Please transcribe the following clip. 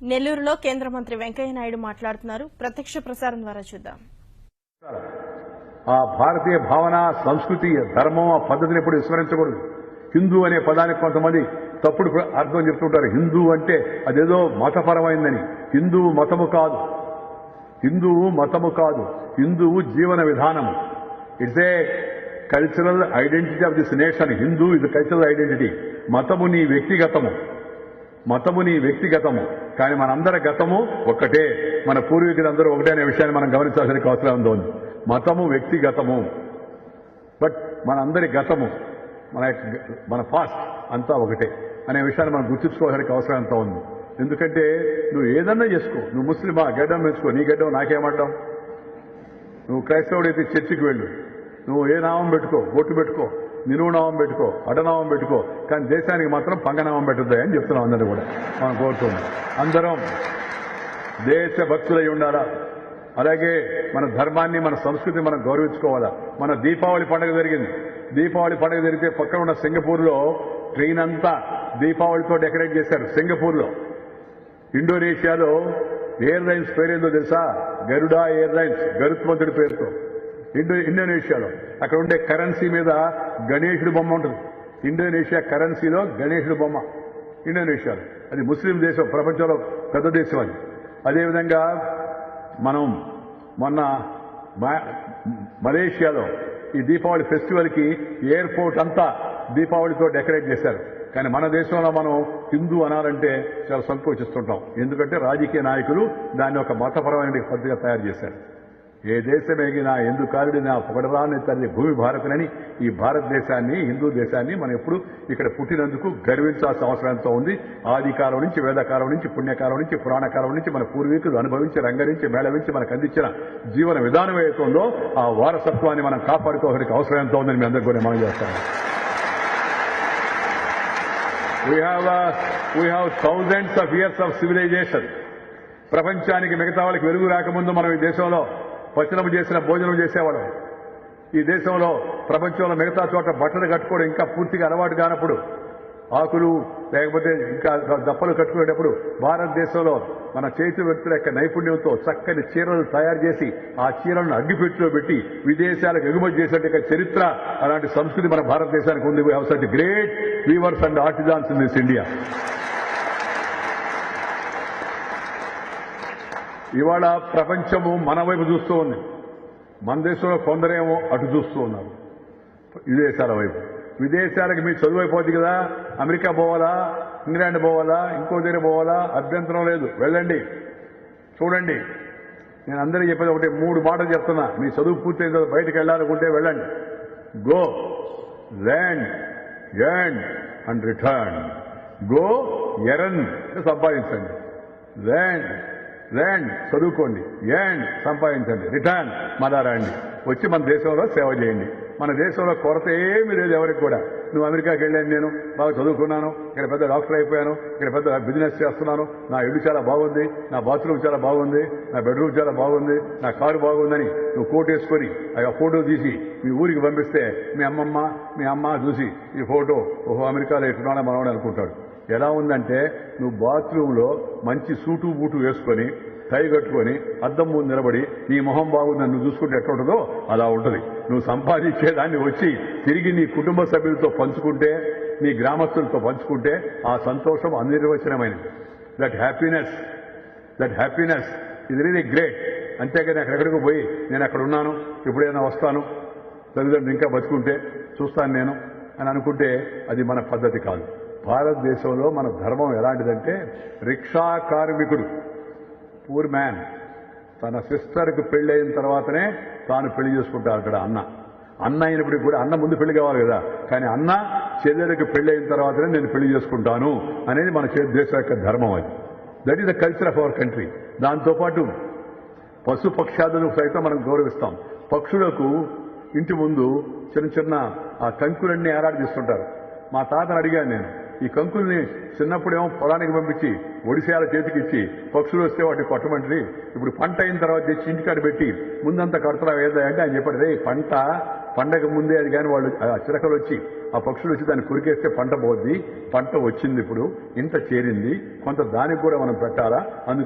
నెల్లూరులో కేంద్ర మంత్రి వెంకయ్య నాయుడు మాట్లాడుతున్నారు. ప్రత్యక్ష ప్రసారం ద్వారా చూద్దాం. ఆ భారతీయ భావన, సంస్కృతి, ధర్మం, ఆ పద్ధతిని ఎప్పుడు విస్మరించకూడదు. హిందూ అనే పదానికి కొంతమంది తప్పుడు అర్థం చెప్తుంటారు. హిందూ అంటే అదేదో మతపరమైందని. హిందువు మతము కాదు, హిందువు మతము కాదు, హిందువు జీవన విధానము. It's a cultural identity of this nation. Hindu ఇది కల్చరల్ ఐడెంటిటీ. మతము నీ వ్యక్తిగతము, మతము నీ వ్యక్తిగతము. కానీ మనందరి గతము ఒక్కటే, మన పూర్వీకులందరూ ఒకటే అనే విషయాన్ని మనం గమనించాల్సిన అవసరం ఉంది. మతము వ్యక్తిగతము, బట్ మనందరి గతము, మన పాస్ట్ అంతా ఒకటే అనే విషయాన్ని మనం గుర్తుంచుకోవాల్సిన అవసరం అంతా ఉంది. ఎందుకంటే నువ్వు ఏదన్నా చేసుకో, నువ్వు ముస్లిమా గడ్డం పెంచుకో, నీ గడ్డం నాకేమంటాం. నువ్వు క్రైస్తవుడైతే చర్చికి వెళ్ళు, నువ్వు ఏ నామం పెట్టుకో, బొట్టు పెట్టుకో, నిలువు నామం పెట్టుకో, అడనామం పెట్టుకో, కానీ దేశానికి మాత్రం పంగనామం పెట్టద్దా అని చెప్తున్నాం. అందరూ కూడా మనం కోరుతున్నాం. అందరం దేశభక్తులై ఉండాలా. అలాగే మన ధర్మాన్ని, మన సంస్కృతిని మనం గౌరవించుకోవాలా. మన దీపావళి పండుగ జరిగింది. దీపావళి పండుగ జరిగితే పక్కన ఉన్న సింగపూర్లో ట్రైన్ అంతా దీపావళితో డెకరేట్ చేశారు. సింగపూర్లో. ఇండోనేషియాలో ఎయిర్లైన్స్ పేరేందో తెలుసా? గరుడా ఎయిర్లైన్స్, గరుత్మంతుడి పేరుతో. ఇండోనేషియాలో అక్కడ ఉండే కరెన్సీ మీద గణేశుడి బొమ్మ ఉంటుంది. ఇండోనేషియా కరెన్సీలో గణేశుడి బొమ్మ ఇండోనేషియాలో. అది ముస్లిం దేశం, ప్రపంచంలో పెద్ద దేశం అది. అదేవిధంగా మనం మొన్న మలేషియాలో ఈ దీపావళి ఫెస్టివల్ కి ఎయిర్పోర్ట్ అంతా దీపావళితో డెకరేట్ చేశారు. కానీ మన దేశంలో మనం హిందూ అనాలంటే చాలా సంకోచిస్తుంటాం. ఎందుకంటే రాజకీయ నాయకులు దాన్ని ఒక మతపరమైన పద్ధతిగా తయారు చేశారు. ఏ దేశమేగినా ఎందుకారుడినా పొగడరాని తల్లి భూమి భారతులని ఈ భారతదేశాన్ని, హిందూ దేశాన్ని మనం ఎప్పుడు ఇక్కడ పుట్టినందుకు గర్వించాల్సిన అవసరం ఎంతో ఉంది. ఆదికాలం నుంచి, వేదకాలం నుంచి, పుణ్యకాలం నుంచి, పురాణకాలం నుంచి మన పూర్వీకులు అనుభవించి, రంగరించి, మేళవించి మనకు అందించిన జీవన విధానం ఏతుందో ఆ వారసత్వాన్ని మనం కాపాడుకోవడానికి అవసరం ఎంతో ఉందని మీ అందరికీ కూడా మనం చేస్తాము. We have thousands of years of civilization. ప్రపంచానికి మిగతా వాళ్ళకి వెలుగు రాకముందు మనం ఈ దేశంలో పచనం చేసిన భోజనం చేసేవాళ్ళం. ఈ దేశంలో ప్రపంచంలో మిగతా చోట బట్టలు కట్టుకోవడం ఇంకా పూర్తిగా అలవాటు కానప్పుడు, ఆకులు లేకపోతే ఇంకా దప్పలు కట్టుకునేటప్పుడు భారతదేశంలో మన చేతి వ్యక్తుల యొక్క నైపుణ్యంతో చక్కని చీరలు తయారు చేసి ఆ చీరలను అగ్గిపెట్టిలో పెట్టి విదేశాలకు ఎగుమతి చేసేట చరిత్ర, అలాంటి సంస్కృతి మన భారతదేశానికి ఉంది. We have such great weavers and artisans in this India. ఇవాళ ప్రపంచము మన వైపు చూస్తూ ఉంది. మన దేశంలో కొందరేమో అటు చూస్తూ ఉన్నారు, విదేశాల వైపు. విదేశాలకు మీ చదువు అయిపోద్ది కదా, అమెరికా పోవాలా, ఇంగ్లాండ్ పోవాలా, ఇంకో దగ్గర పోవాలా, అభ్యంతరం లేదు, వెళ్ళండి, చూడండి. నేను అందరికీ చెప్పేది ఒకటి, 3 మాటలు చెప్తున్నా. మీ చదువు పూర్తయిన తర్వాత బయటకు వెళ్ళాలనుకుంటే వెళ్ళండి. Go, learn, earn and return. Go, earn సంపాదించండి. ల్యాండ్ చదువుకోండి, ఎర్న్ సంపాదించండి, రిటర్న్ మళ్ళా రండి, వచ్చి మన దేశంలో సేవ చేయండి. మన దేశంలో కొరత ఏమీ లేదు ఎవరికి కూడా. నువ్వు అమెరికాకి వెళ్ళాను, నేను బాగా చదువుకున్నాను, ఇక్కడ పెద్ద డాక్టర్ అయిపోయాను, ఇక్కడ పెద్ద బిజినెస్ చేస్తున్నాను, నా ఇల్లు చాలా బాగుంది, నా బాత్రూమ్ చాలా బాగుంది, నా బెడ్రూమ్ చాలా బాగుంది, నా కారు బాగుందని నువ్వు కోట్ వేసుకొని ఆ ఫోటో తీసి మీ ఊరికి పంపిస్తే మీ అమ్మ చూసి ఈ ఫోటో, ఓహో అమెరికాలో ఎట్టున్నాడో మనవాడు అనుకుంటాడు. ఎలా ఉందంటే, నువ్వు బాత్రూంలో మంచి సూటు బూటు వేసుకొని టై కట్టుకొని అద్దం ముందు నిలబడి నీ మొహం బాగుందని నువ్వు చూసుకుంటే ఎట్లా ఉంటుందో అలా ఉంటుంది. నువ్వు సంపాదించేదాన్ని వచ్చి తిరిగి నీ కుటుంబ సభ్యులతో పంచుకుంటే, నీ గ్రామస్తులతో పంచుకుంటే ఆ సంతోషం అనిర్వచనమైనది. దట్ హ్యాపీనెస్ ఇది రియలీ గ్రేట్. అంతేగాని అక్కడెక్కడికి పోయి నేను అక్కడ ఉన్నాను, ఎప్పుడైనా వస్తాను, తల్లిదండ్రులు ఇంకా బతుకుంటే చూస్తాను నేను అని అనుకుంటే అది మన పద్ధతి కాదు. భారతదేశంలో మన ధర్మం ఎలాంటిదంటే, రిక్షా కార్మికుడు, పూర్ మ్యాన్, తన సిస్టర్కి పెళ్ళైన తర్వాతనే తాను పెళ్లి చేసుకుంటారు. అక్కడ అన్న అయినప్పటికీ కూడా, అన్న ముందు పెళ్లి కావాలి కదా, కానీ అన్న చెల్లెలకు పెళ్ళైన తర్వాతనే నేను పెళ్లి చేసుకుంటాను అనేది మన దేశం యొక్క ధర్మం. అది that is the culture of our country. దాంతోపాటు పశు పక్షాదులకు సైతం మనం గౌరవిస్తాం. పక్షులకు ఇంటి ముందు చిన్న చిన్న ఆ కంకులన్నీ ఏలాడదీస్తుంటారు. మా తాతను అడిగాను నేను, ఈ కంకుల్ని చిన్నప్పుడేమో పొలానికి పంపించి ఒడిశాల చేతికి ఇచ్చి పక్షులు వస్తే వాటిని కొట్టమంటుంది, ఇప్పుడు పంట అయిన తర్వాత తెచ్చి ఇంటికాడ పెట్టి ముందంతా కడతరా వేద్దా అంటే ఆయన చెప్పాడు, రే పంట పండగ ముందే అది కానీ వాళ్ళు ఆ చిలకలు వచ్చి ఆ పక్షులు వచ్చి దాన్ని కొరికేస్తే పంట పోద్ది, పంట వచ్చింది, ఇప్పుడు ఇంత చేరింది, కొంత దానికి కూడా మనం పెట్టాలా.